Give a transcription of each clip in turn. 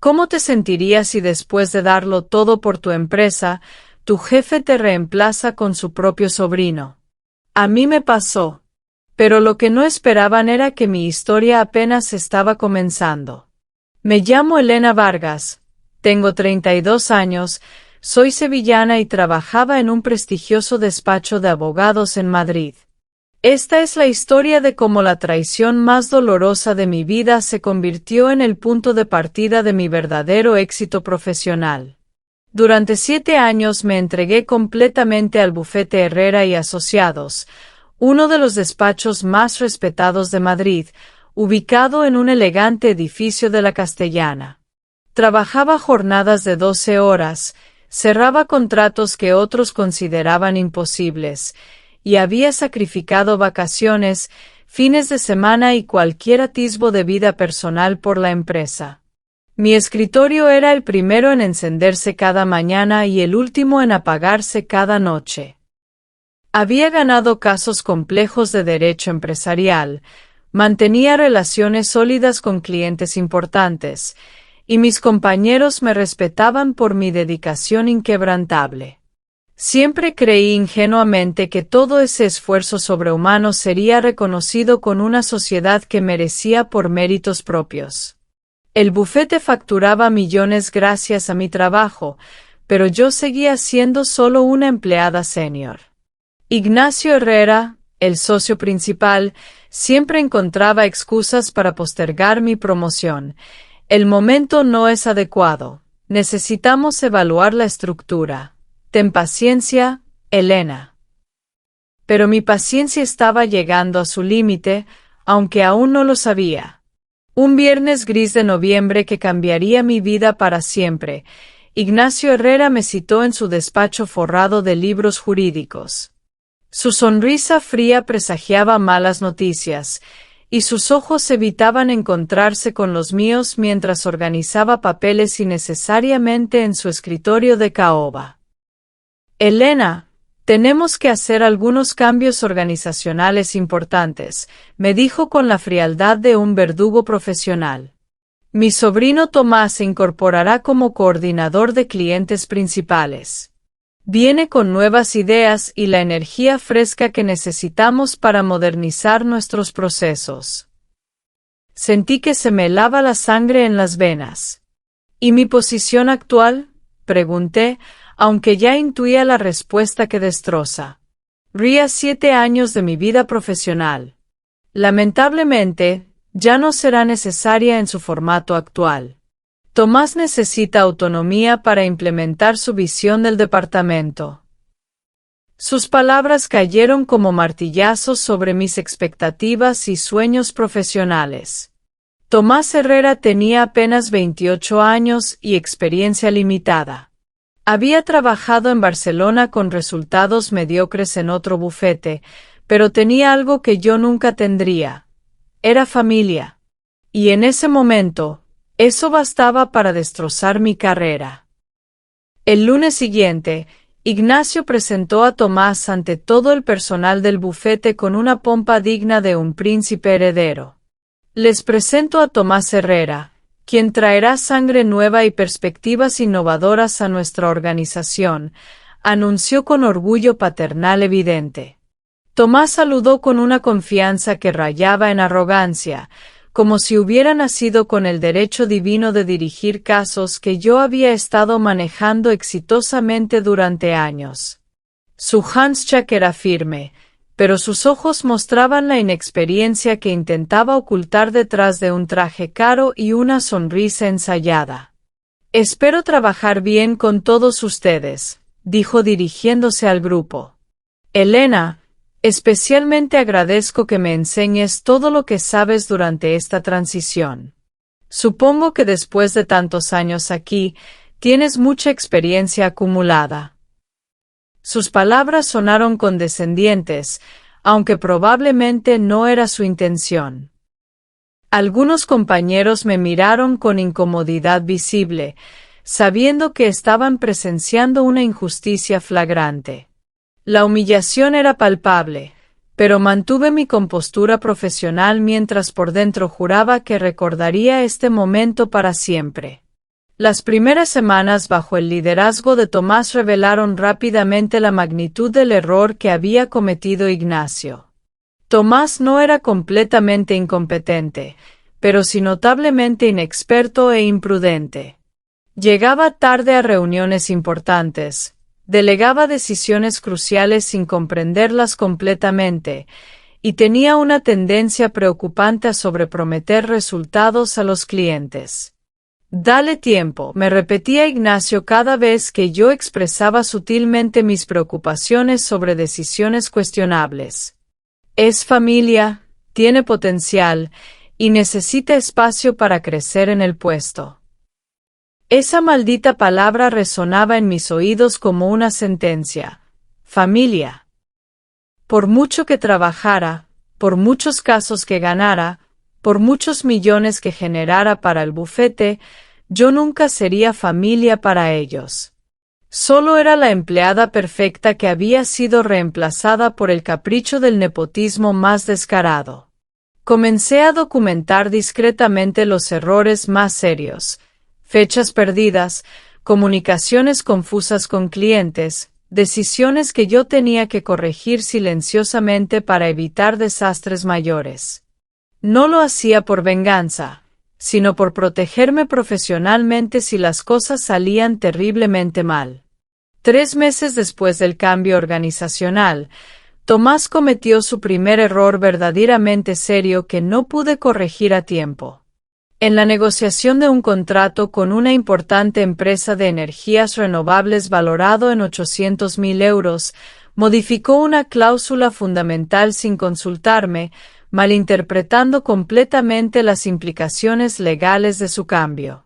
¿Cómo te sentirías si después de darlo todo por tu empresa, tu jefe te reemplaza con su propio sobrino? A mí me pasó. Pero lo que no esperaban era que mi historia apenas estaba comenzando. Me llamo Elena Vargas, tengo 32 años, soy sevillana y trabajaba en un prestigioso despacho de abogados en Madrid. Esta es la historia de cómo la traición más dolorosa de mi vida se convirtió en el punto de partida de mi verdadero éxito profesional. Durante 7 años me entregué completamente al bufete Herrera y Asociados, uno de los despachos más respetados de Madrid, ubicado en un elegante edificio de la Castellana. Trabajaba jornadas de 12 horas, cerraba contratos que otros consideraban imposibles, y había sacrificado vacaciones, fines de semana y cualquier atisbo de vida personal por la empresa. Mi escritorio era el primero en encenderse cada mañana y el último en apagarse cada noche. Había ganado casos complejos de derecho empresarial, mantenía relaciones sólidas con clientes importantes, y mis compañeros me respetaban por mi dedicación inquebrantable. Siempre creí ingenuamente que todo ese esfuerzo sobrehumano sería reconocido con una sociedad que merecía por méritos propios. El bufete facturaba millones gracias a mi trabajo, pero yo seguía siendo solo una empleada senior. Ignacio Herrera, el socio principal, siempre encontraba excusas para postergar mi promoción. El momento no es adecuado. Necesitamos evaluar la estructura. Ten paciencia, Elena. Pero mi paciencia estaba llegando a su límite, aunque aún no lo sabía. Un viernes gris de noviembre que cambiaría mi vida para siempre, Ignacio Herrera me citó en su despacho forrado de libros jurídicos. Su sonrisa fría presagiaba malas noticias, y sus ojos evitaban encontrarse con los míos mientras organizaba papeles innecesariamente en su escritorio de caoba. Elena, tenemos que hacer algunos cambios organizacionales importantes, me dijo con la frialdad de un verdugo profesional. Mi sobrino Tomás se incorporará como coordinador de clientes principales. Viene con nuevas ideas y la energía fresca que necesitamos para modernizar nuestros procesos. Sentí que se me helaba la sangre en las venas. ¿Y mi posición actual?, pregunté, aunque ya intuía la respuesta que destroza. Ría 7 años de mi vida profesional. Lamentablemente, ya no será necesaria en su formato actual. Tomás necesita autonomía para implementar su visión del departamento. Sus palabras cayeron como martillazos sobre mis expectativas y sueños profesionales. Tomás Herrera tenía apenas 28 años y experiencia limitada. Había trabajado en Barcelona con resultados mediocres en otro bufete, pero tenía algo que yo nunca tendría. Era familia. Y en ese momento, eso bastaba para destrozar mi carrera. El lunes siguiente, Ignacio presentó a Tomás ante todo el personal del bufete con una pompa digna de un príncipe heredero. Les presento a Tomás Herrera, quien traerá sangre nueva y perspectivas innovadoras a nuestra organización, anunció con orgullo paternal evidente. Tomás saludó con una confianza que rayaba en arrogancia, como si hubiera nacido con el derecho divino de dirigir casos que yo había estado manejando exitosamente durante años. Su handshake era firme, pero sus ojos mostraban la inexperiencia que intentaba ocultar detrás de un traje caro y una sonrisa ensayada. Espero trabajar bien con todos ustedes, dijo dirigiéndose al grupo. Elena, especialmente agradezco que me enseñes todo lo que sabes durante esta transición. Supongo que después de tantos años aquí, tienes mucha experiencia acumulada. Sus palabras sonaron condescendientes, aunque probablemente no era su intención. Algunos compañeros me miraron con incomodidad visible, sabiendo que estaban presenciando una injusticia flagrante. La humillación era palpable, pero mantuve mi compostura profesional mientras por dentro juraba que recordaría este momento para siempre. Las primeras semanas bajo el liderazgo de Tomás revelaron rápidamente la magnitud del error que había cometido Ignacio. Tomás no era completamente incompetente, pero sí notablemente inexperto e imprudente. Llegaba tarde a reuniones importantes, delegaba decisiones cruciales sin comprenderlas completamente, y tenía una tendencia preocupante a sobreprometer resultados a los clientes. «Dale tiempo», me repetía Ignacio cada vez que yo expresaba sutilmente mis preocupaciones sobre decisiones cuestionables. Es familia, tiene potencial, y necesita espacio para crecer en el puesto. Esa maldita palabra resonaba en mis oídos como una sentencia. Familia. Por mucho que trabajara, por muchos casos que ganara, por muchos millones que generara para el bufete, yo nunca sería familia para ellos. Solo era la empleada perfecta que había sido reemplazada por el capricho del nepotismo más descarado. Comencé a documentar discretamente los errores más serios, fechas perdidas, comunicaciones confusas con clientes, decisiones que yo tenía que corregir silenciosamente para evitar desastres mayores. No lo hacía por venganza, sino por protegerme profesionalmente si las cosas salían terriblemente mal. 3 meses después del cambio organizacional, Tomás cometió su primer error verdaderamente serio que no pude corregir a tiempo. En la negociación de un contrato con una importante empresa de energías renovables valorado en 800.000 euros, modificó una cláusula fundamental sin consultarme, malinterpretando completamente las implicaciones legales de su cambio.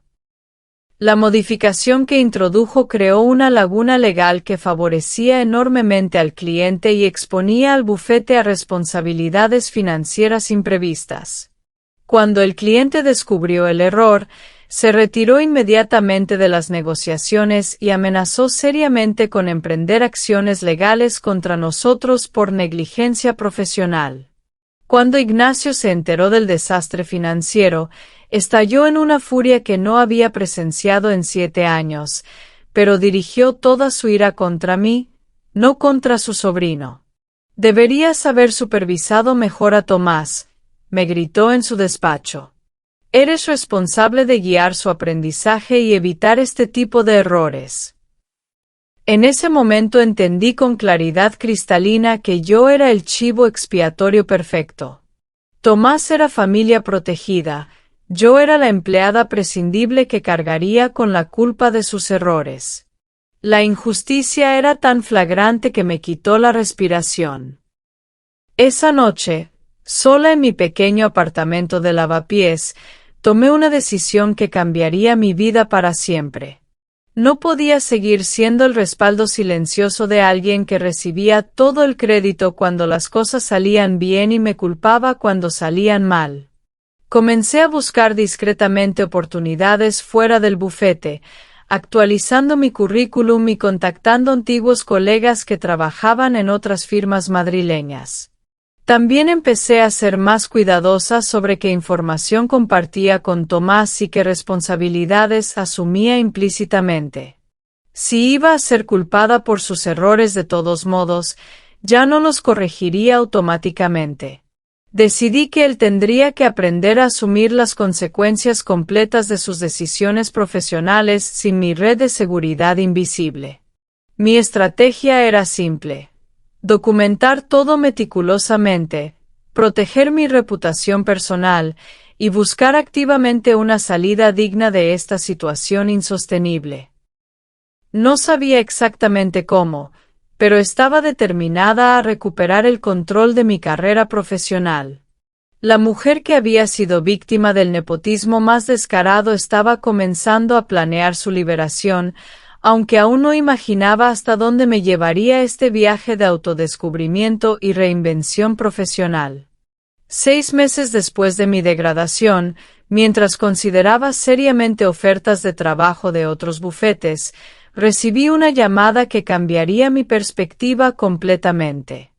La modificación que introdujo creó una laguna legal que favorecía enormemente al cliente y exponía al bufete a responsabilidades financieras imprevistas. Cuando el cliente descubrió el error, se retiró inmediatamente de las negociaciones y amenazó seriamente con emprender acciones legales contra nosotros por negligencia profesional. Cuando Ignacio se enteró del desastre financiero, estalló en una furia que no había presenciado en 7 años, pero dirigió toda su ira contra mí, no contra su sobrino. «Deberías haber supervisado mejor a Tomás», me gritó en su despacho. «Eres responsable de guiar su aprendizaje y evitar este tipo de errores». En ese momento entendí con claridad cristalina que yo era el chivo expiatorio perfecto. Tomás era familia protegida, yo era la empleada prescindible que cargaría con la culpa de sus errores. La injusticia era tan flagrante que me quitó la respiración. Esa noche, sola en mi pequeño apartamento de Lavapiés, tomé una decisión que cambiaría mi vida para siempre. No podía seguir siendo el respaldo silencioso de alguien que recibía todo el crédito cuando las cosas salían bien y me culpaba cuando salían mal. Comencé a buscar discretamente oportunidades fuera del bufete, actualizando mi currículum y contactando antiguos colegas que trabajaban en otras firmas madrileñas. También empecé a ser más cuidadosa sobre qué información compartía con Tomás y qué responsabilidades asumía implícitamente. Si iba a ser culpada por sus errores de todos modos, ya no los corregiría automáticamente. Decidí que él tendría que aprender a asumir las consecuencias completas de sus decisiones profesionales sin mi red de seguridad invisible. Mi estrategia era simple. Documentar todo meticulosamente, proteger mi reputación personal y buscar activamente una salida digna de esta situación insostenible. No sabía exactamente cómo, pero estaba determinada a recuperar el control de mi carrera profesional. La mujer que había sido víctima del nepotismo más descarado estaba comenzando a planear su liberación, aunque aún no imaginaba hasta dónde me llevaría este viaje de autodescubrimiento y reinvención profesional. 6 meses después de mi degradación, mientras consideraba seriamente ofertas de trabajo de otros bufetes, recibí una llamada que cambiaría mi perspectiva completamente.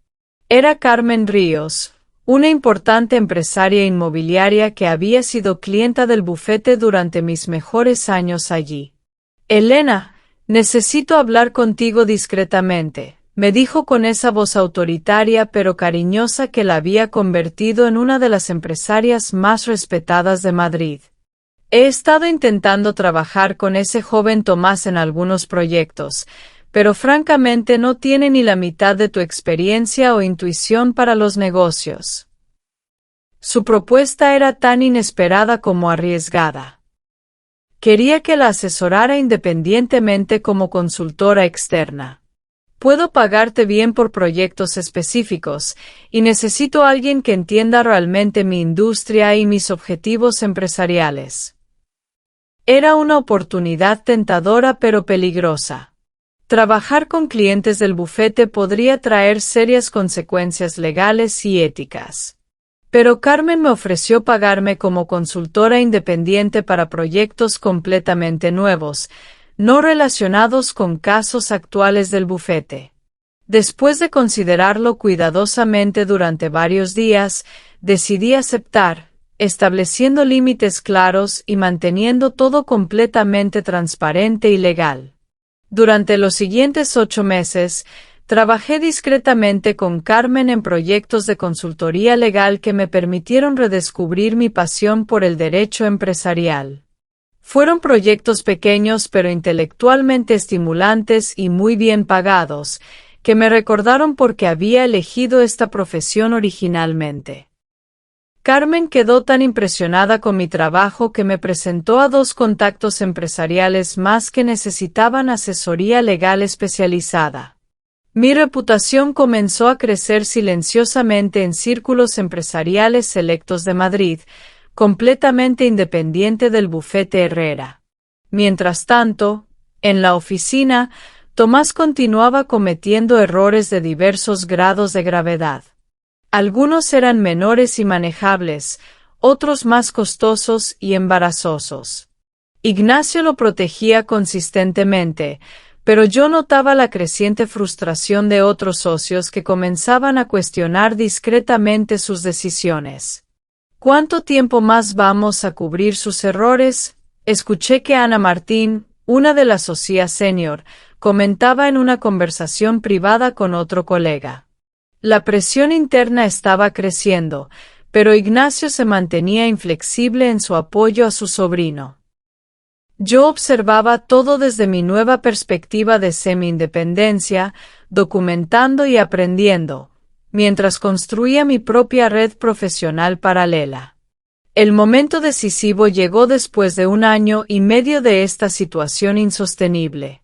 Era Carmen Ríos, una importante empresaria inmobiliaria que había sido clienta del bufete durante mis mejores años allí. Elena, necesito hablar contigo discretamente, me dijo con esa voz autoritaria pero cariñosa que la había convertido en una de las empresarias más respetadas de Madrid. He estado intentando trabajar con ese joven Tomás en algunos proyectos, pero francamente no tiene ni la mitad de tu experiencia o intuición para los negocios. Su propuesta era tan inesperada como arriesgada. Quería que la asesorara independientemente como consultora externa. Puedo pagarte bien por proyectos específicos, y necesito a alguien que entienda realmente mi industria y mis objetivos empresariales. Era una oportunidad tentadora pero peligrosa. Trabajar con clientes del bufete podría traer serias consecuencias legales y éticas. Pero Carmen me ofreció pagarme como consultora independiente para proyectos completamente nuevos, no relacionados con casos actuales del bufete. Después de considerarlo cuidadosamente durante varios días, decidí aceptar, estableciendo límites claros y manteniendo todo completamente transparente y legal. Durante los siguientes 8 meses, trabajé discretamente con Carmen en proyectos de consultoría legal que me permitieron redescubrir mi pasión por el derecho empresarial. Fueron proyectos pequeños pero intelectualmente estimulantes y muy bien pagados, que me recordaron por qué había elegido esta profesión originalmente. Carmen quedó tan impresionada con mi trabajo que me presentó a 2 contactos empresariales más que necesitaban asesoría legal especializada. Mi reputación comenzó a crecer silenciosamente en círculos empresariales selectos de Madrid, completamente independiente del bufete Herrera. Mientras tanto, en la oficina, Tomás continuaba cometiendo errores de diversos grados de gravedad. Algunos eran menores y manejables, otros más costosos y embarazosos. Ignacio lo protegía consistentemente, pero yo notaba la creciente frustración de otros socios que comenzaban a cuestionar discretamente sus decisiones. ¿Cuánto tiempo más vamos a cubrir sus errores? Escuché que Ana Martín, una de las socias senior, comentaba en una conversación privada con otro colega. La presión interna estaba creciendo, pero Ignacio se mantenía inflexible en su apoyo a su sobrino. Yo observaba todo desde mi nueva perspectiva de semi-independencia, documentando y aprendiendo, mientras construía mi propia red profesional paralela. El momento decisivo llegó después de 1 año y medio de esta situación insostenible.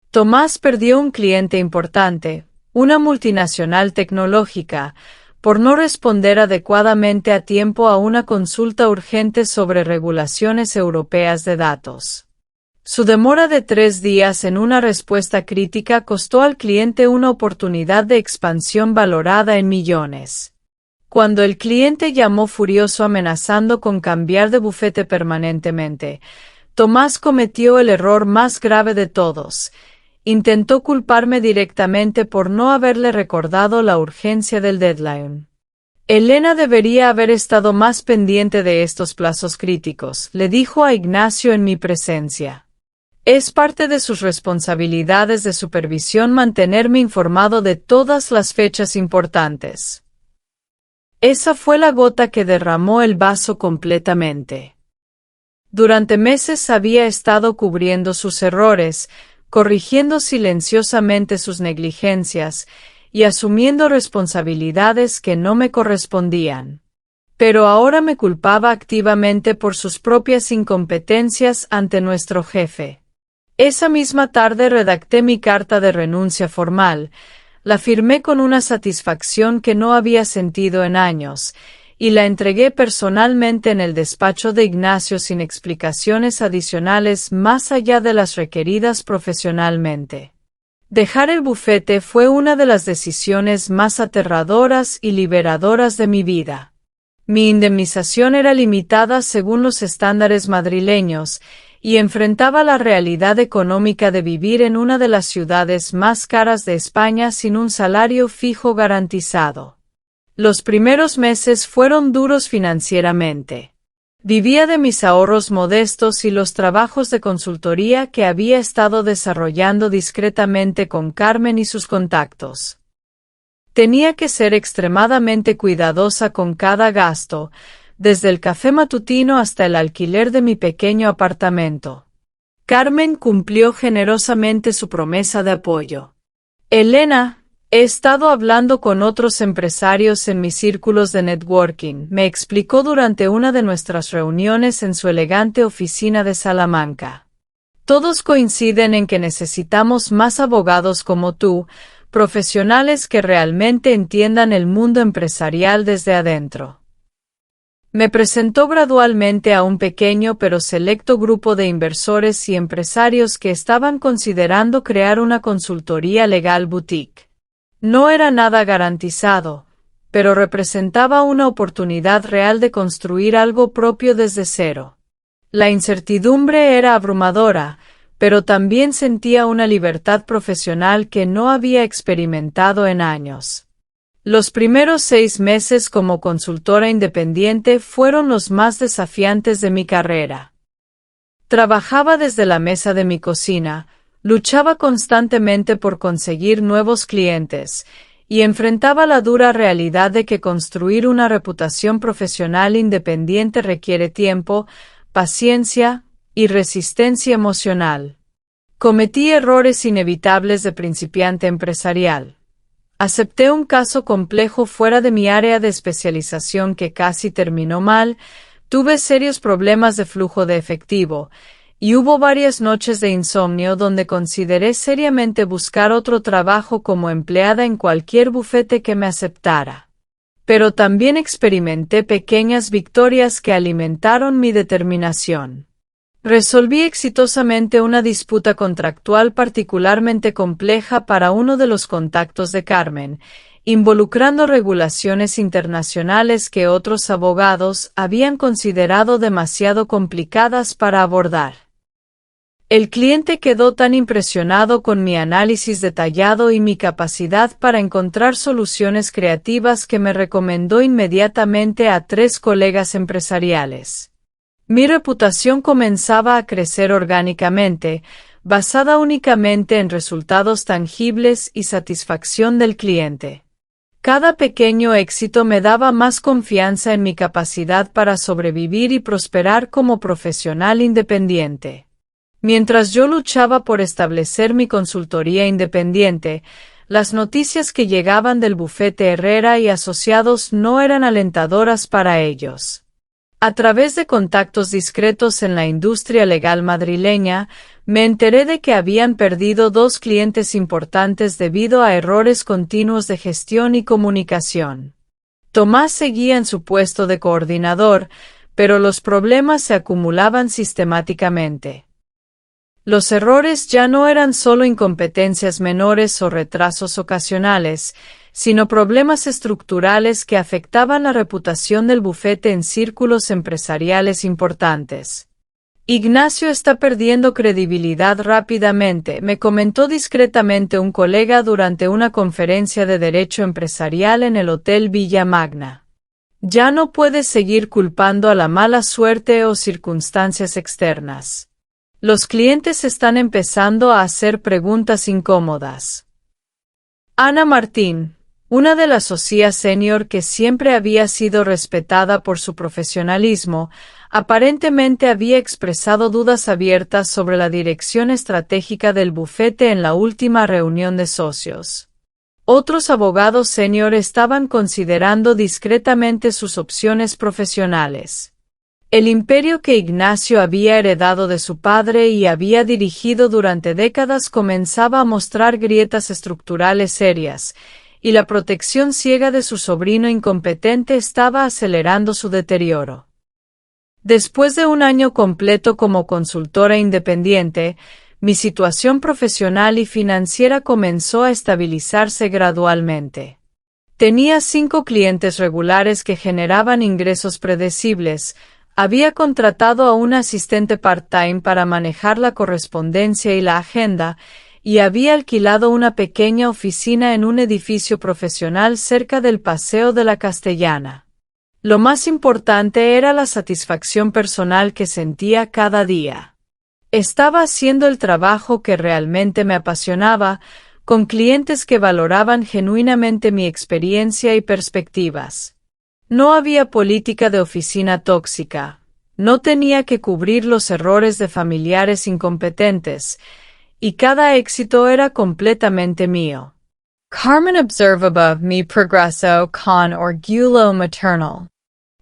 Tomás perdió un cliente importante, una multinacional tecnológica, por no responder adecuadamente a tiempo a una consulta urgente sobre regulaciones europeas de datos. Su demora de 3 días en una respuesta crítica costó al cliente una oportunidad de expansión valorada en millones. Cuando el cliente llamó furioso amenazando con cambiar de bufete permanentemente, Tomás cometió el error más grave de todos. Intentó culparme directamente por no haberle recordado la urgencia del deadline. Elena debería haber estado más pendiente de estos plazos críticos, le dijo a Ignacio en mi presencia. Es parte de sus responsabilidades de supervisión mantenerme informado de todas las fechas importantes. Esa fue la gota que derramó el vaso completamente. Durante meses había estado cubriendo sus errores, corrigiendo silenciosamente sus negligencias y asumiendo responsabilidades que no me correspondían. Pero ahora me culpaba activamente por sus propias incompetencias ante nuestro jefe. Esa misma tarde redacté mi carta de renuncia formal, la firmé con una satisfacción que no había sentido en años, y la entregué personalmente en el despacho de Ignacio sin explicaciones adicionales más allá de las requeridas profesionalmente. Dejar el bufete fue una de las decisiones más aterradoras y liberadoras de mi vida. Mi indemnización era limitada según los estándares madrileños, y enfrentaba la realidad económica de vivir en una de las ciudades más caras de España sin un salario fijo garantizado. Los primeros meses fueron duros financieramente. Vivía de mis ahorros modestos y los trabajos de consultoría que había estado desarrollando discretamente con Carmen y sus contactos. Tenía que ser extremadamente cuidadosa con cada gasto, desde el café matutino hasta el alquiler de mi pequeño apartamento. Carmen cumplió generosamente su promesa de apoyo. Elena, he estado hablando con otros empresarios en mis círculos de networking, me explicó durante una de nuestras reuniones en su elegante oficina de Salamanca. Todos coinciden en que necesitamos más abogados como tú, profesionales que realmente entiendan el mundo empresarial desde adentro. Me presentó gradualmente a un pequeño pero selecto grupo de inversores y empresarios que estaban considerando crear una consultoría legal boutique. No era nada garantizado, pero representaba una oportunidad real de construir algo propio desde cero. La incertidumbre era abrumadora, pero también sentía una libertad profesional que no había experimentado en años. Los primeros 6 meses como consultora independiente fueron los más desafiantes de mi carrera. Trabajaba desde la mesa de mi cocina, luchaba constantemente por conseguir nuevos clientes, y enfrentaba la dura realidad de que construir una reputación profesional independiente requiere tiempo, paciencia y resistencia emocional. Cometí errores inevitables de principiante empresarial. Acepté un caso complejo fuera de mi área de especialización que casi terminó mal, tuve serios problemas de flujo de efectivo, y hubo varias noches de insomnio donde consideré seriamente buscar otro trabajo como empleada en cualquier bufete que me aceptara. Pero también experimenté pequeñas victorias que alimentaron mi determinación. Resolví exitosamente una disputa contractual particularmente compleja para uno de los contactos de Carmen, involucrando regulaciones internacionales que otros abogados habían considerado demasiado complicadas para abordar. El cliente quedó tan impresionado con mi análisis detallado y mi capacidad para encontrar soluciones creativas que me recomendó inmediatamente a 3 colegas empresariales. Mi reputación comenzaba a crecer orgánicamente, basada únicamente en resultados tangibles y satisfacción del cliente. Cada pequeño éxito me daba más confianza en mi capacidad para sobrevivir y prosperar como profesional independiente. Mientras yo luchaba por establecer mi consultoría independiente, las noticias que llegaban del bufete Herrera y Asociados no eran alentadoras para ellos. A través de contactos discretos en la industria legal madrileña, me enteré de que habían perdido 2 clientes importantes debido a errores continuos de gestión y comunicación. Tomás seguía en su puesto de coordinador, pero los problemas se acumulaban sistemáticamente. Los errores ya no eran solo incompetencias menores o retrasos ocasionales, sino problemas estructurales que afectaban la reputación del bufete en círculos empresariales importantes. Ignacio está perdiendo credibilidad rápidamente, me comentó discretamente un colega durante una conferencia de derecho empresarial en el Hotel Villa Magna. Ya no puedes seguir culpando a la mala suerte o circunstancias externas. Los clientes están empezando a hacer preguntas incómodas. Ana Martín, una de las socias senior que siempre había sido respetada por su profesionalismo, aparentemente había expresado dudas abiertas sobre la dirección estratégica del bufete en la última reunión de socios. Otros abogados senior estaban considerando discretamente sus opciones profesionales. El imperio que Ignacio había heredado de su padre y había dirigido durante décadas comenzaba a mostrar grietas estructurales serias, y la protección ciega de su sobrino incompetente estaba acelerando su deterioro. Después de un año completo como consultora independiente, mi situación profesional y financiera comenzó a estabilizarse gradualmente. Tenía 5 clientes regulares que generaban ingresos predecibles. Había contratado a un asistente part-time para manejar la correspondencia y la agenda, y había alquilado una pequeña oficina en un edificio profesional cerca del Paseo de la Castellana. Lo más importante era la satisfacción personal que sentía cada día. Estaba haciendo el trabajo que realmente me apasionaba, con clientes que valoraban genuinamente mi experiencia y perspectivas. No había política de oficina tóxica. No tenía que cubrir los errores de familiares incompetentes, y cada éxito era completamente mío. Carmen observa above mi progreso con orgullo maternal.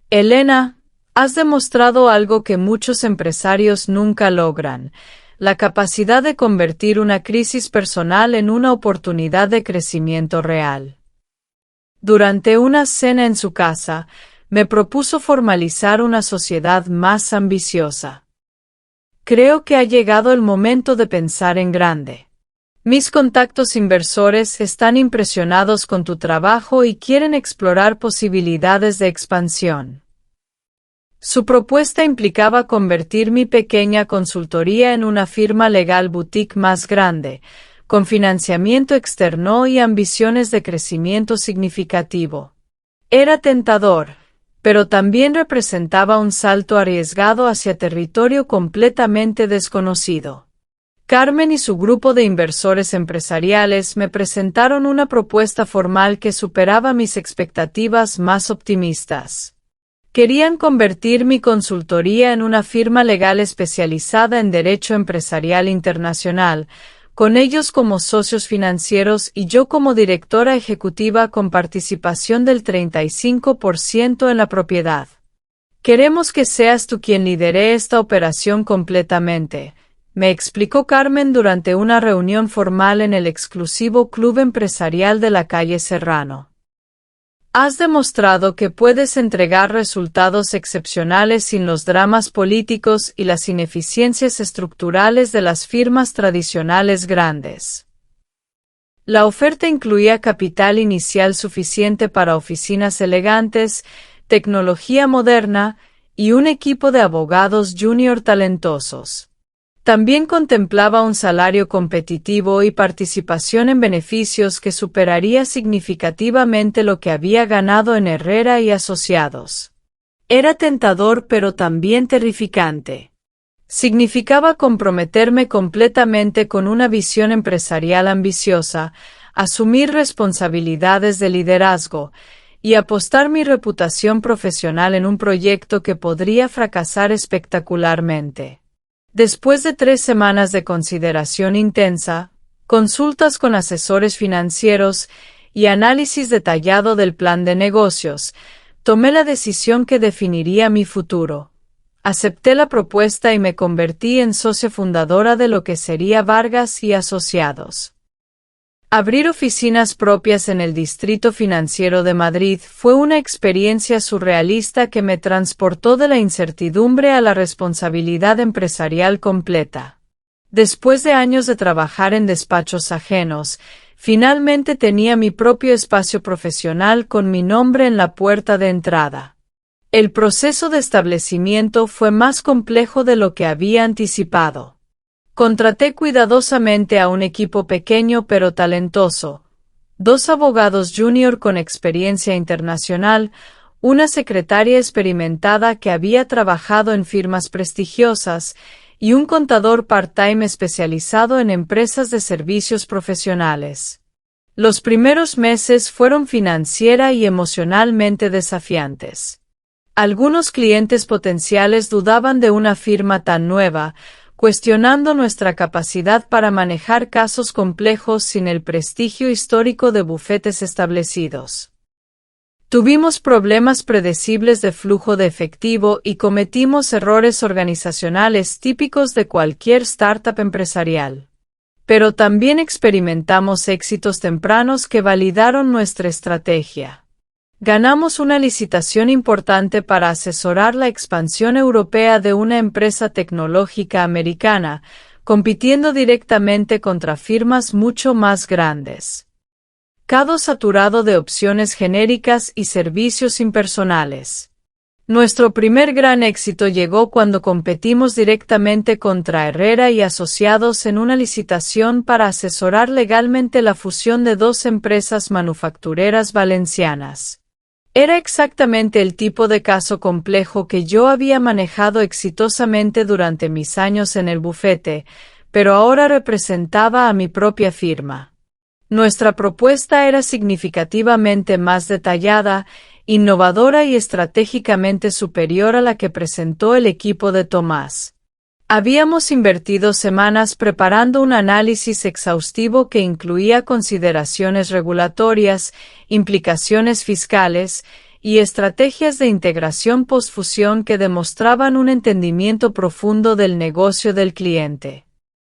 Elena, has demostrado algo que muchos empresarios nunca logran, la capacidad de convertir una crisis personal en una oportunidad de crecimiento real. Durante una cena en su casa, me propuso formalizar una sociedad más ambiciosa. Creo que ha llegado el momento de pensar en grande. Mis contactos inversores están impresionados con tu trabajo y quieren explorar posibilidades de expansión. Su propuesta implicaba convertir mi pequeña consultoría en una firma legal boutique más grande, con financiamiento externo y ambiciones de crecimiento significativo. Era tentador, pero también representaba un salto arriesgado hacia territorio completamente desconocido. Carmen y su grupo de inversores empresariales me presentaron una propuesta formal que superaba mis expectativas más optimistas. Querían convertir mi consultoría en una firma legal especializada en derecho empresarial internacional, con ellos como socios financieros y yo como directora ejecutiva con participación del 35% en la propiedad. Queremos que seas tú quien lidere esta operación completamente, me explicó Carmen durante una reunión formal en el exclusivo club empresarial de la calle Serrano. Has demostrado que puedes entregar resultados excepcionales sin los dramas políticos y las ineficiencias estructurales de las firmas tradicionales grandes. La oferta incluía capital inicial suficiente para oficinas elegantes, tecnología moderna y un equipo de abogados junior talentosos. También contemplaba un salario competitivo y participación en beneficios que superaría significativamente lo que había ganado en Herrera y Asociados. Era tentador pero también terrificante. Significaba comprometerme completamente con una visión empresarial ambiciosa, asumir responsabilidades de liderazgo y apostar mi reputación profesional en un proyecto que podría fracasar espectacularmente. Después de 3 semanas de consideración intensa, consultas con asesores financieros y análisis detallado del plan de negocios, tomé la decisión que definiría mi futuro. Acepté la propuesta y me convertí en socia fundadora de lo que sería Vargas y Asociados. Abrir oficinas propias en el Distrito Financiero de Madrid fue una experiencia surrealista que me transportó de la incertidumbre a la responsabilidad empresarial completa. Después de años de trabajar en despachos ajenos, finalmente tenía mi propio espacio profesional con mi nombre en la puerta de entrada. El proceso de establecimiento fue más complejo de lo que había anticipado. Contraté cuidadosamente a un equipo pequeño pero talentoso, 2 abogados junior con experiencia internacional, una secretaria experimentada que había trabajado en firmas prestigiosas y un contador part-time especializado en empresas de servicios profesionales. Los primeros meses fueron financiera y emocionalmente desafiantes. Algunos clientes potenciales dudaban de una firma tan nueva, cuestionando nuestra capacidad para manejar casos complejos sin el prestigio histórico de bufetes establecidos. Tuvimos problemas predecibles de flujo de efectivo y cometimos errores organizacionales típicos de cualquier startup empresarial. Pero también experimentamos éxitos tempranos que validaron nuestra estrategia. Ganamos una licitación importante para asesorar la expansión europea de una empresa tecnológica americana, compitiendo directamente contra firmas mucho más grandes. Mercado saturado de opciones genéricas y servicios impersonales. Nuestro primer gran éxito llegó cuando competimos directamente contra Herrera y Asociados en una licitación para asesorar legalmente la fusión de dos empresas manufactureras valencianas. Era exactamente el tipo de caso complejo que yo había manejado exitosamente durante mis años en el bufete, pero ahora representaba a mi propia firma. Nuestra propuesta era significativamente más detallada, innovadora y estratégicamente superior a la que presentó el equipo de Tomás. Habíamos invertido semanas preparando un análisis exhaustivo que incluía consideraciones regulatorias, implicaciones fiscales y estrategias de integración postfusión que demostraban un entendimiento profundo del negocio del cliente.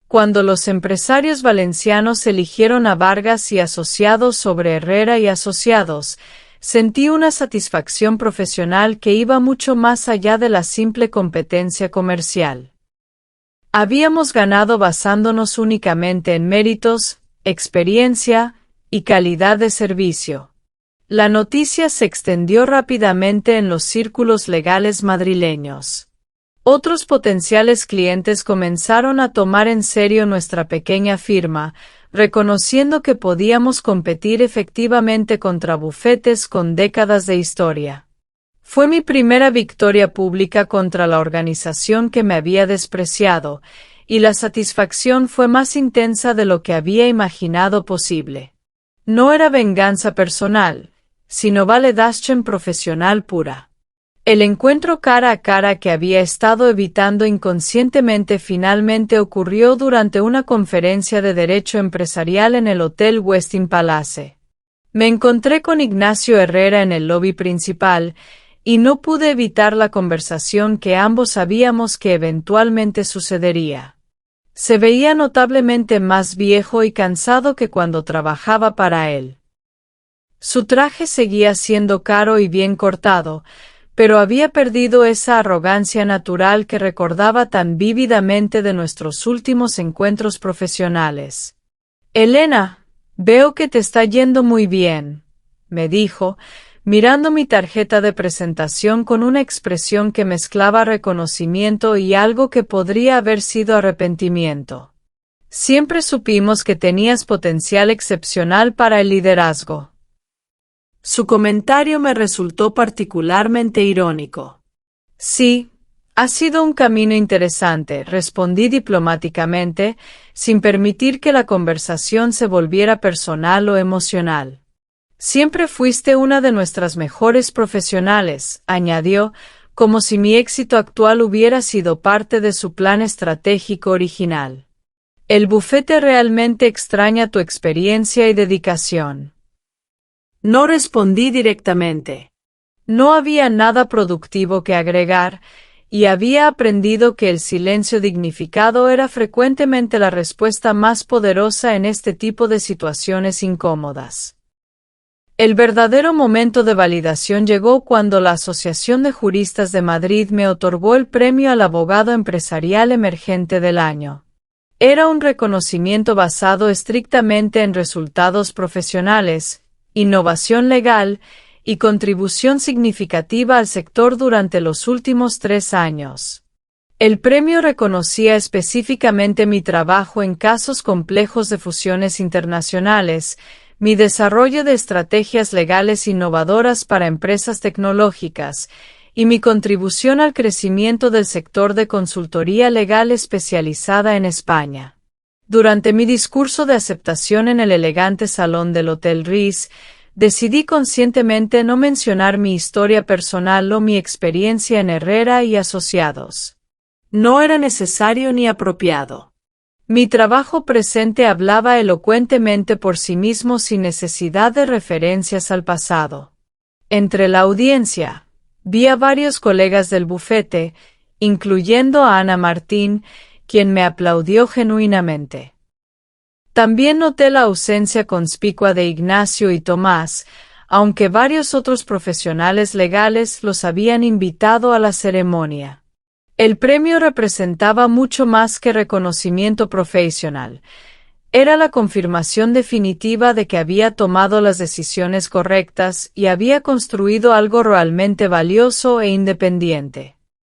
Cuando los empresarios valencianos eligieron a Vargas y Asociados sobre Herrera y Asociados, sentí una satisfacción profesional que iba mucho más allá de la simple competencia comercial. Habíamos ganado basándonos únicamente en méritos, experiencia y calidad de servicio. La noticia se extendió rápidamente en los círculos legales madrileños. Otros potenciales clientes comenzaron a tomar en serio nuestra pequeña firma, reconociendo que podíamos competir efectivamente contra bufetes con décadas de historia. Fue mi primera victoria pública contra la organización que me había despreciado, y la satisfacción fue más intensa de lo que había imaginado posible. No era venganza personal, sino validación profesional pura. El encuentro cara a cara que había estado evitando inconscientemente finalmente ocurrió durante una conferencia de Derecho Empresarial en el Hotel Westin Palace. Me encontré con Ignacio Herrera en el lobby principal, y no pude evitar la conversación que ambos sabíamos que eventualmente sucedería. Se veía notablemente más viejo y cansado que cuando trabajaba para él. Su traje seguía siendo caro y bien cortado, pero había perdido esa arrogancia natural que recordaba tan vívidamente de nuestros últimos encuentros profesionales. «Elena, veo que te está yendo muy bien», me dijo, mirando mi tarjeta de presentación con una expresión que mezclaba reconocimiento y algo que podría haber sido arrepentimiento. «Siempre supimos que tenías potencial excepcional para el liderazgo». Su comentario me resultó particularmente irónico. «Sí, ha sido un camino interesante», respondí diplomáticamente, sin permitir que la conversación se volviera personal o emocional. «Siempre fuiste una de nuestras mejores profesionales», añadió, como si mi éxito actual hubiera sido parte de su plan estratégico original. «El bufete realmente extraña tu experiencia y dedicación». No respondí directamente. No había nada productivo que agregar, y había aprendido que el silencio dignificado era frecuentemente la respuesta más poderosa en este tipo de situaciones incómodas. El verdadero momento de validación llegó cuando la Asociación de Juristas de Madrid me otorgó el premio al abogado empresarial emergente del año. Era un reconocimiento basado estrictamente en resultados profesionales, innovación legal y contribución significativa al sector durante los últimos 3 años. El premio reconocía específicamente mi trabajo en casos complejos de fusiones internacionales, mi desarrollo de estrategias legales innovadoras para empresas tecnológicas y mi contribución al crecimiento del sector de consultoría legal especializada en España. Durante mi discurso de aceptación en el elegante salón del Hotel Ritz, decidí conscientemente no mencionar mi historia personal o mi experiencia en Herrera y Asociados. No era necesario ni apropiado. Mi trabajo presente hablaba elocuentemente por sí mismo sin necesidad de referencias al pasado. Entre la audiencia, vi a varios colegas del bufete, incluyendo a Ana Martín, quien me aplaudió genuinamente. También noté la ausencia conspicua de Ignacio y Tomás, aunque varios otros profesionales legales los habían invitado a la ceremonia. El premio representaba mucho más que reconocimiento profesional. Era la confirmación definitiva de que había tomado las decisiones correctas y había construido algo realmente valioso e independiente.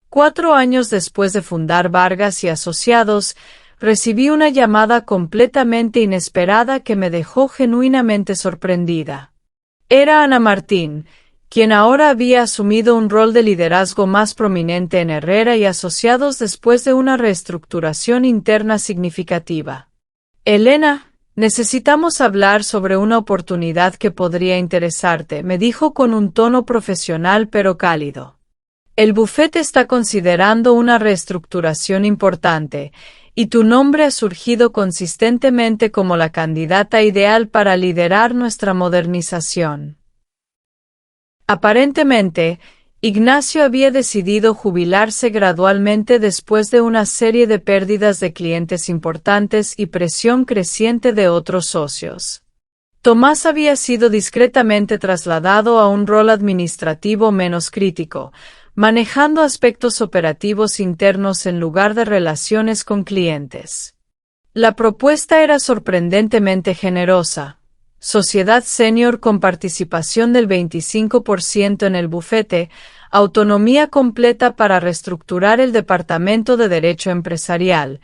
4 años después de fundar Vargas y Asociados, recibí una llamada completamente inesperada que me dejó genuinamente sorprendida. Era Ana Martín, quien ahora había asumido un rol de liderazgo más prominente en Herrera y Asociados después de una reestructuración interna significativa. Elena, necesitamos hablar sobre una oportunidad que podría interesarte, me dijo con un tono profesional pero cálido. El bufete está considerando una reestructuración importante, y tu nombre ha surgido consistentemente como la candidata ideal para liderar nuestra modernización. Aparentemente, Ignacio había decidido jubilarse gradualmente después de una serie de pérdidas de clientes importantes y presión creciente de otros socios. Tomás había sido discretamente trasladado a un rol administrativo menos crítico, manejando aspectos operativos internos en lugar de relaciones con clientes. La propuesta era sorprendentemente generosa. Sociedad senior con participación del 25% en el bufete, autonomía completa para reestructurar el departamento de Derecho Empresarial,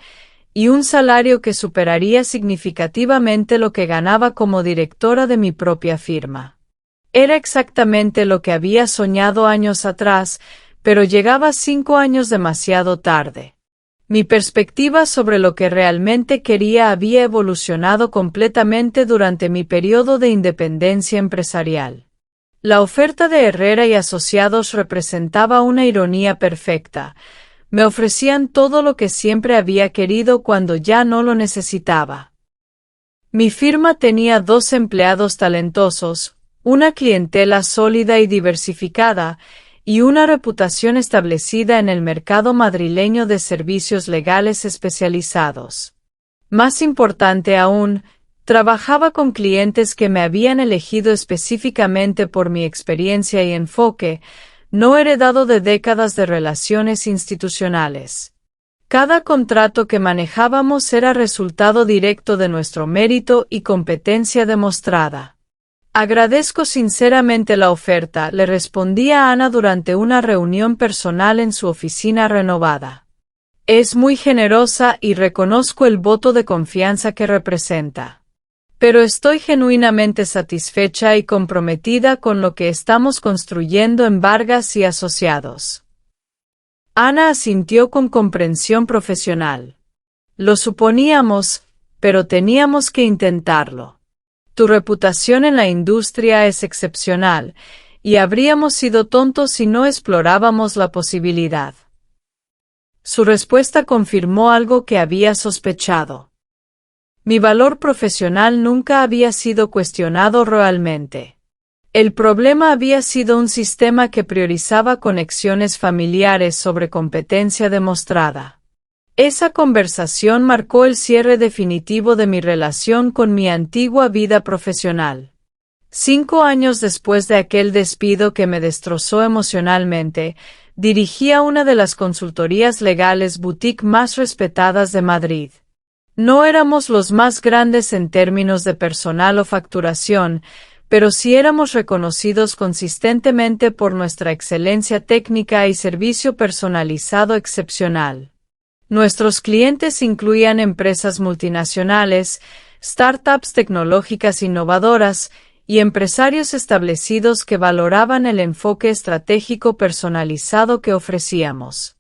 y un salario que superaría significativamente lo que ganaba como directora de mi propia firma. Era exactamente lo que había soñado años atrás, pero llegaba 5 años demasiado tarde. Mi perspectiva sobre lo que realmente quería había evolucionado completamente durante mi periodo de independencia empresarial. La oferta de Herrera y Asociados representaba una ironía perfecta. Me ofrecían todo lo que siempre había querido cuando ya no lo necesitaba. Mi firma tenía 2 empleados talentosos, una clientela sólida y diversificada, y una reputación establecida en el mercado madrileño de servicios legales especializados. Más importante aún, trabajaba con clientes que me habían elegido específicamente por mi experiencia y enfoque, no heredado de décadas de relaciones institucionales. Cada contrato que manejábamos era resultado directo de nuestro mérito y competencia demostrada. Agradezco sinceramente la oferta, le respondí a Ana durante una reunión personal en su oficina renovada. Es muy generosa y reconozco el voto de confianza que representa. Pero estoy genuinamente satisfecha y comprometida con lo que estamos construyendo en Vargas y Asociados. Ana asintió con comprensión profesional. Lo suponíamos, pero teníamos que intentarlo. Tu reputación en la industria es excepcional, y habríamos sido tontos si no explorábamos la posibilidad. Su respuesta confirmó algo que había sospechado. Mi valor profesional nunca había sido cuestionado realmente. El problema había sido un sistema que priorizaba conexiones familiares sobre competencia demostrada. Esa conversación marcó el cierre definitivo de mi relación con mi antigua vida profesional. 5 años después de aquel despido que me destrozó emocionalmente, dirigía una de las consultorías legales boutique más respetadas de Madrid. No éramos los más grandes en términos de personal o facturación, pero sí éramos reconocidos consistentemente por nuestra excelencia técnica y servicio personalizado excepcional. Nuestros clientes incluían empresas multinacionales, startups tecnológicas innovadoras y empresarios establecidos que valoraban el enfoque estratégico personalizado que ofrecíamos.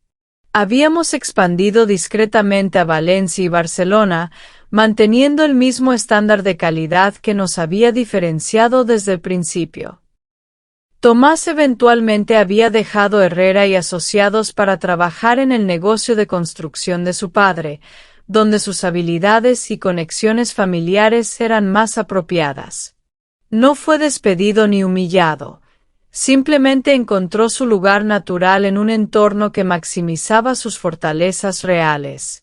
Habíamos expandido discretamente a Valencia y Barcelona, manteniendo el mismo estándar de calidad que nos había diferenciado desde el principio. Tomás eventualmente había dejado Herrera y Asociados para trabajar en el negocio de construcción de su padre, donde sus habilidades y conexiones familiares eran más apropiadas. No fue despedido ni humillado. Simplemente encontró su lugar natural en un entorno que maximizaba sus fortalezas reales.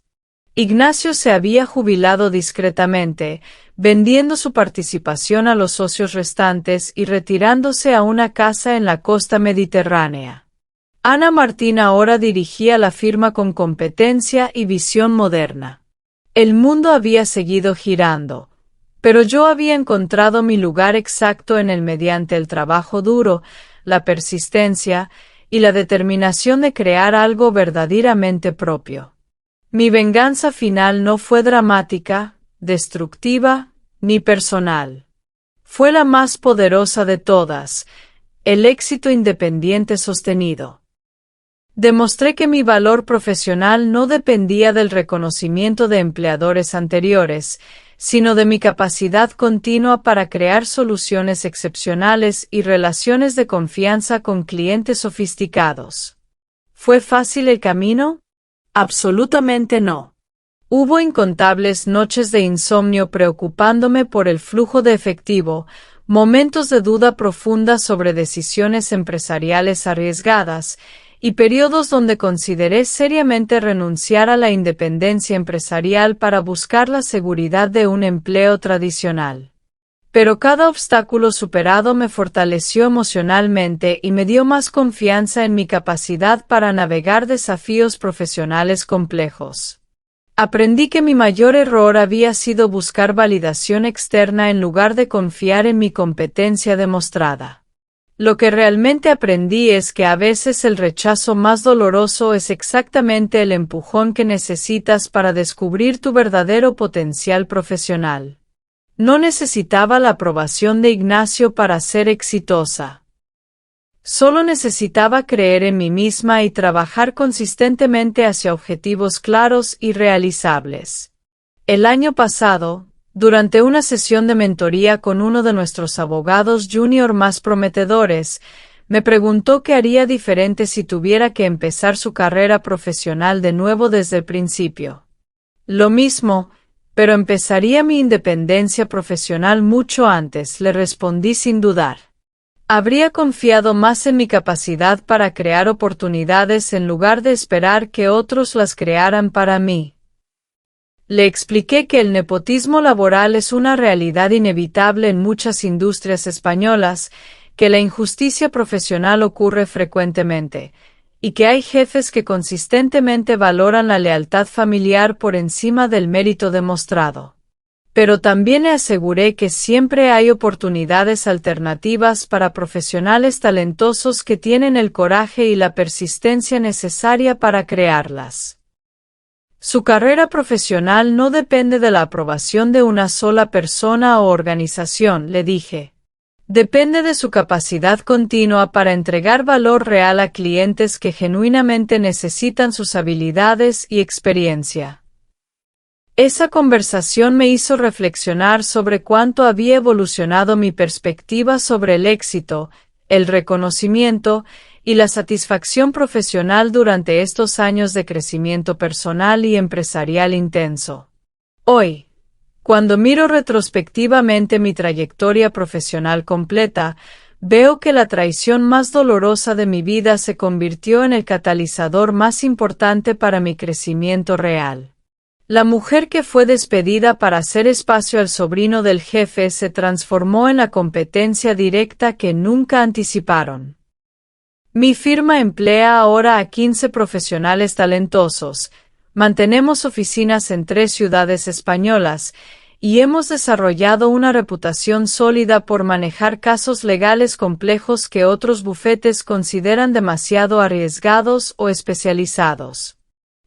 Ignacio se había jubilado discretamente, vendiendo su participación a los socios restantes y retirándose a una casa en la costa mediterránea. Ana Martín ahora dirigía la firma con competencia y visión moderna. El mundo había seguido girando, pero yo había encontrado mi lugar exacto en él mediante el trabajo duro, la persistencia y la determinación de crear algo verdaderamente propio. Mi venganza final no fue dramática, destructiva, ni personal. Fue la más poderosa de todas, el éxito independiente sostenido. Demostré que mi valor profesional no dependía del reconocimiento de empleadores anteriores, sino de mi capacidad continua para crear soluciones excepcionales y relaciones de confianza con clientes sofisticados. ¿Fue fácil el camino? Absolutamente no. Hubo incontables noches de insomnio preocupándome por el flujo de efectivo, momentos de duda profunda sobre decisiones empresariales arriesgadas, y periodos donde consideré seriamente renunciar a la independencia empresarial para buscar la seguridad de un empleo tradicional. Pero cada obstáculo superado me fortaleció emocionalmente y me dio más confianza en mi capacidad para navegar desafíos profesionales complejos. Aprendí que mi mayor error había sido buscar validación externa en lugar de confiar en mi competencia demostrada. Lo que realmente aprendí es que a veces el rechazo más doloroso es exactamente el empujón que necesitas para descubrir tu verdadero potencial profesional. No necesitaba la aprobación de Ignacio para ser exitosa. Solo necesitaba creer en mí misma y trabajar consistentemente hacia objetivos claros y realizables. El año pasado, durante una sesión de mentoría con uno de nuestros abogados junior más prometedores, me preguntó qué haría diferente si tuviera que empezar su carrera profesional de nuevo desde el principio. Lo mismo, pero empezaría mi independencia profesional mucho antes, le respondí sin dudar. Habría confiado más en mi capacidad para crear oportunidades en lugar de esperar que otros las crearan para mí. Le expliqué que el nepotismo laboral es una realidad inevitable en muchas industrias españolas, que la injusticia profesional ocurre frecuentemente, y que hay jefes que consistentemente valoran la lealtad familiar por encima del mérito demostrado. Pero también le aseguré que siempre hay oportunidades alternativas para profesionales talentosos que tienen el coraje y la persistencia necesaria para crearlas. Su carrera profesional no depende de la aprobación de una sola persona o organización, le dije. Depende de su capacidad continua para entregar valor real a clientes que genuinamente necesitan sus habilidades y experiencia. Esa conversación me hizo reflexionar sobre cuánto había evolucionado mi perspectiva sobre el éxito, el reconocimiento y la satisfacción profesional durante estos años de crecimiento personal y empresarial intenso. Hoy, cuando miro retrospectivamente mi trayectoria profesional completa, veo que la traición más dolorosa de mi vida se convirtió en el catalizador más importante para mi crecimiento real. La mujer que fue despedida para hacer espacio al sobrino del jefe se transformó en la competencia directa que nunca anticiparon. Mi firma emplea ahora a 15 profesionales talentosos, mantenemos oficinas en 3 ciudades españolas, y hemos desarrollado una reputación sólida por manejar casos legales complejos que otros bufetes consideran demasiado arriesgados o especializados.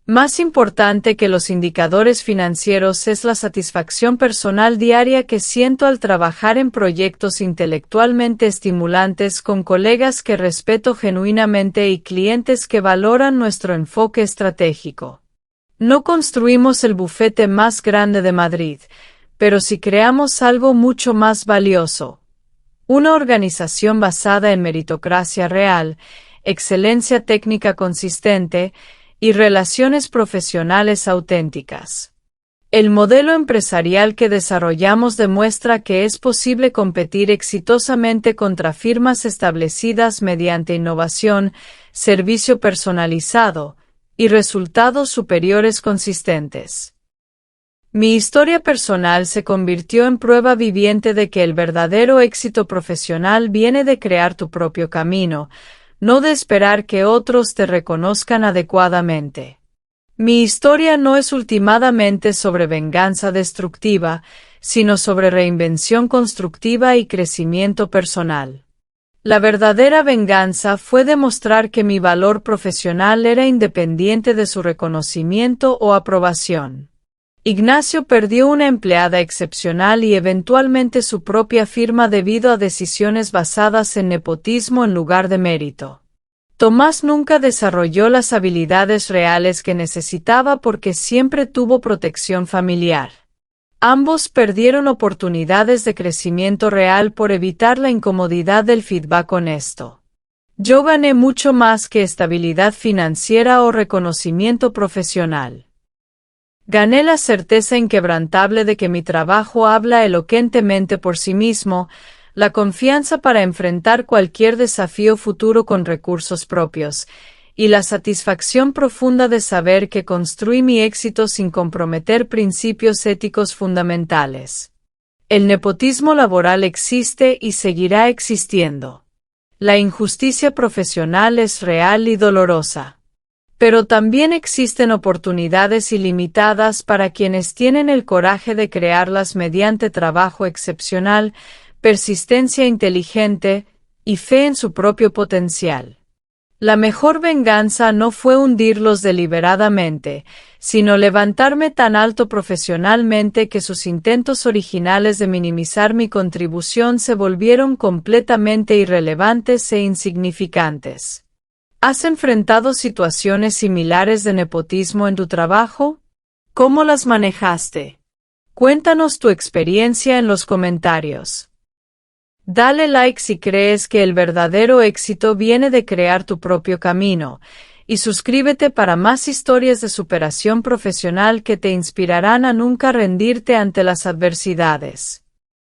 Más importante que los indicadores financieros es la satisfacción personal diaria que siento al trabajar en proyectos intelectualmente estimulantes con colegas que respeto genuinamente y clientes que valoran nuestro enfoque estratégico. No construimos el bufete más grande de Madrid, pero sí creamos algo mucho más valioso. Una organización basada en meritocracia real, excelencia técnica consistente, y relaciones profesionales auténticas. El modelo empresarial que desarrollamos demuestra que es posible competir exitosamente contra firmas establecidas mediante innovación, servicio personalizado y resultados superiores consistentes. Mi historia personal se convirtió en prueba viviente de que el verdadero éxito profesional viene de crear tu propio camino, no de esperar que otros te reconozcan adecuadamente. Mi historia no es últimamente sobre venganza destructiva, sino sobre reinvención constructiva y crecimiento personal. La verdadera venganza fue demostrar que mi valor profesional era independiente de su reconocimiento o aprobación. Ignacio perdió una empleada excepcional y eventualmente su propia firma debido a decisiones basadas en nepotismo en lugar de mérito. Tomás nunca desarrolló las habilidades reales que necesitaba porque siempre tuvo protección familiar. Ambos perdieron oportunidades de crecimiento real por evitar la incomodidad del feedback honesto. Yo gané mucho más que estabilidad financiera o reconocimiento profesional. Gané la certeza inquebrantable de que mi trabajo habla elocuentemente por sí mismo, la confianza para enfrentar cualquier desafío futuro con recursos propios, y la satisfacción profunda de saber que construí mi éxito sin comprometer principios éticos fundamentales. El nepotismo laboral existe y seguirá existiendo. La injusticia profesional es real y dolorosa. Pero también existen oportunidades ilimitadas para quienes tienen el coraje de crearlas mediante trabajo excepcional, persistencia inteligente y fe en su propio potencial. La mejor venganza no fue hundirlos deliberadamente, sino levantarme tan alto profesionalmente que sus intentos originales de minimizar mi contribución se volvieron completamente irrelevantes e insignificantes. ¿Has enfrentado situaciones similares de nepotismo en tu trabajo? ¿Cómo las manejaste? Cuéntanos tu experiencia en los comentarios. Dale like si crees que el verdadero éxito viene de crear tu propio camino, y suscríbete para más historias de superación profesional que te inspirarán a nunca rendirte ante las adversidades.